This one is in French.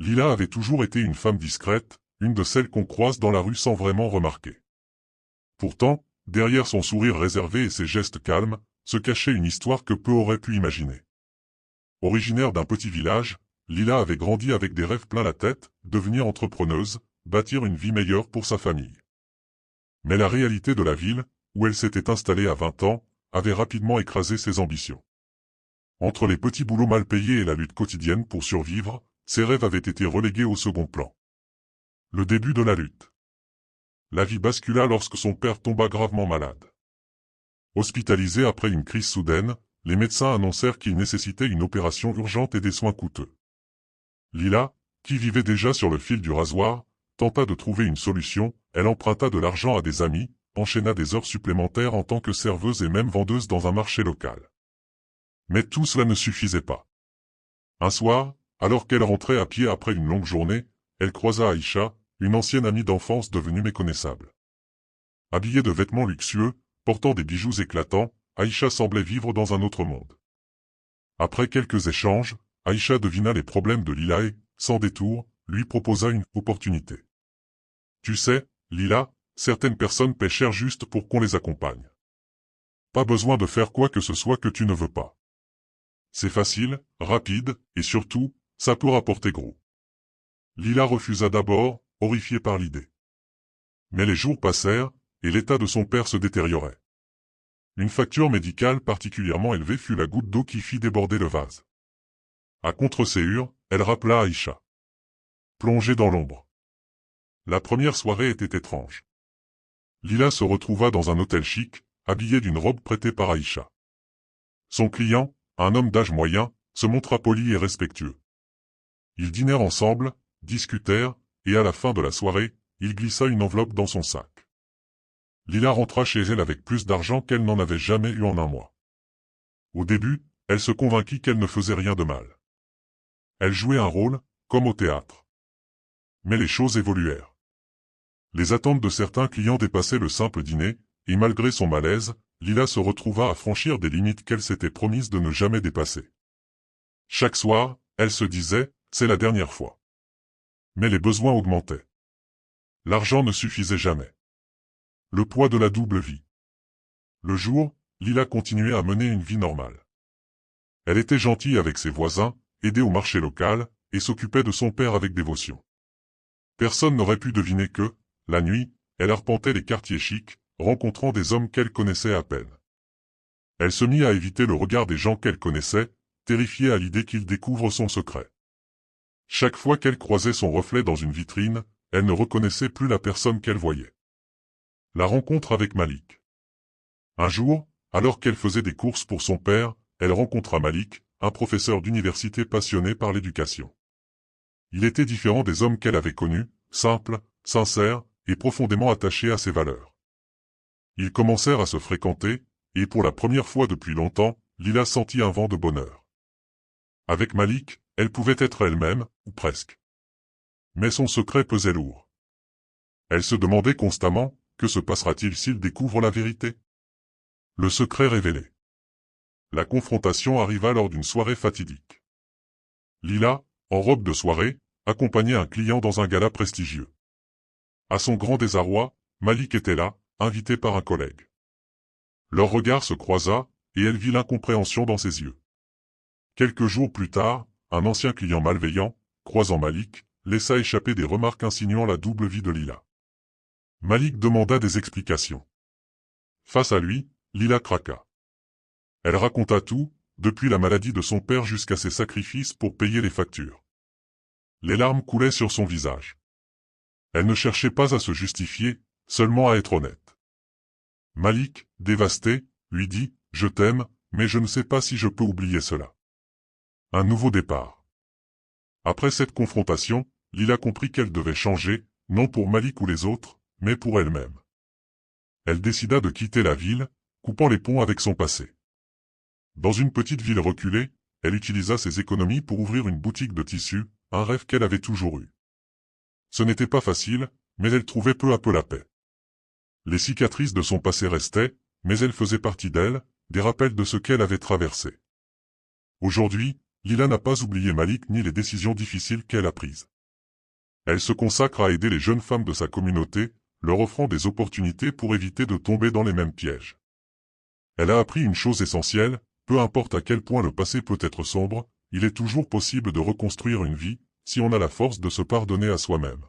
Lila avait toujours été une femme discrète, une de celles qu'on croise dans la rue sans vraiment remarquer. Pourtant, derrière son sourire réservé et ses gestes calmes, se cachait une histoire que peu auraient pu imaginer. Originaire d'un petit village, Lila avait grandi avec des rêves plein la tête, devenir entrepreneuse, bâtir une vie meilleure pour sa famille. Mais la réalité de la ville, où elle s'était installée à 20 ans, avait rapidement écrasé ses ambitions. Entre les petits boulots mal payés et la lutte quotidienne pour survivre, ses rêves avaient été relégués au second plan. Le début de la lutte. La vie bascula lorsque son père tomba gravement malade. Hospitalisé après une crise soudaine, les médecins annoncèrent qu'il nécessitait une opération urgente et des soins coûteux. Lila, qui vivait déjà sur le fil du rasoir, tenta de trouver une solution, elle emprunta de l'argent à des amis, enchaîna des heures supplémentaires en tant que serveuse et même vendeuse dans un marché local. Mais tout cela ne suffisait pas. Un soir, alors qu'elle rentrait à pied après une longue journée, elle croisa Aïcha, une ancienne amie d'enfance devenue méconnaissable. Habillée de vêtements luxueux, portant des bijoux éclatants, Aïcha semblait vivre dans un autre monde. Après quelques échanges, Aïcha devina les problèmes de Lila et, sans détour, lui proposa une opportunité. « Tu sais, Lila, certaines personnes paient cher juste pour qu'on les accompagne. Pas besoin de faire quoi que ce soit que tu ne veux pas. C'est facile, rapide, et surtout, ça peut rapporter gros. » Lila refusa d'abord, horrifiée par l'idée. Mais les jours passèrent, et l'état de son père se détériorait. Une facture médicale particulièrement élevée fut la goutte d'eau qui fit déborder le vase. À contre-séhur, elle rappela Aïcha. Plongée dans l'ombre. La première soirée était étrange. Lila se retrouva dans un hôtel chic, habillée d'une robe prêtée par Aïcha. Son client, un homme d'âge moyen, se montra poli et respectueux. Ils dînèrent ensemble, discutèrent, et à la fin de la soirée, il glissa une enveloppe dans son sac. Lila rentra chez elle avec plus d'argent qu'elle n'en avait jamais eu en un mois. Au début, elle se convainquit qu'elle ne faisait rien de mal. Elle jouait un rôle, comme au théâtre. Mais les choses évoluèrent. Les attentes de certains clients dépassaient le simple dîner, et malgré son malaise, Lila se retrouva à franchir des limites qu'elle s'était promise de ne jamais dépasser. Chaque soir, elle se disait, c'est la dernière fois. Mais les besoins augmentaient. L'argent ne suffisait jamais. Le poids de la double vie. Le jour, Lila continuait à mener une vie normale. Elle était gentille avec ses voisins, aidait au marché local, et s'occupait de son père avec dévotion. Personne n'aurait pu deviner que, la nuit, elle arpentait les quartiers chics, rencontrant des hommes qu'elle connaissait à peine. Elle se mit à éviter le regard des gens qu'elle connaissait, terrifiée à l'idée qu'ils découvrent son secret. Chaque fois qu'elle croisait son reflet dans une vitrine, elle ne reconnaissait plus la personne qu'elle voyait. La rencontre avec Malik. Un jour, alors qu'elle faisait des courses pour son père, elle rencontra Malik, un professeur d'université passionné par l'éducation. Il était différent des hommes qu'elle avait connus, simple, sincère, et profondément attaché à ses valeurs. Ils commencèrent à se fréquenter, et pour la première fois depuis longtemps, Lila sentit un vent de bonheur. Avec Malik, elle pouvait être elle-même, ou presque. Mais son secret pesait lourd. Elle se demandait constamment, que se passera-t-il s'il découvre la vérité? Le secret révélé. La confrontation arriva lors d'une soirée fatidique. Lila, en robe de soirée, accompagnait un client dans un gala prestigieux. À son grand désarroi, Malik était là, invité par un collègue. Leur regard se croisa, et elle vit l'incompréhension dans ses yeux. Quelques jours plus tard, un ancien client malveillant, croisant Malik, laissa échapper des remarques insinuant la double vie de Lila. Malik demanda des explications. Face à lui, Lila craqua. Elle raconta tout, depuis la maladie de son père jusqu'à ses sacrifices pour payer les factures. Les larmes coulaient sur son visage. Elle ne cherchait pas à se justifier, seulement à être honnête. Malik, dévasté, lui dit « Je t'aime, mais je ne sais pas si je peux oublier cela. » Un nouveau départ. Après cette confrontation, Lila comprit qu'elle devait changer, non pour Malik ou les autres, mais pour elle-même. Elle décida de quitter la ville, coupant les ponts avec son passé. Dans une petite ville reculée, elle utilisa ses économies pour ouvrir une boutique de tissus, un rêve qu'elle avait toujours eu. Ce n'était pas facile, mais elle trouvait peu à peu la paix. Les cicatrices de son passé restaient, mais elles faisaient partie d'elle, des rappels de ce qu'elle avait traversé. Aujourd'hui, Lila n'a pas oublié Malik ni les décisions difficiles qu'elle a prises. Elle se consacre à aider les jeunes femmes de sa communauté, leur offrant des opportunités pour éviter de tomber dans les mêmes pièges. Elle a appris une chose essentielle, peu importe à quel point le passé peut être sombre, il est toujours possible de reconstruire une vie, si on a la force de se pardonner à soi-même.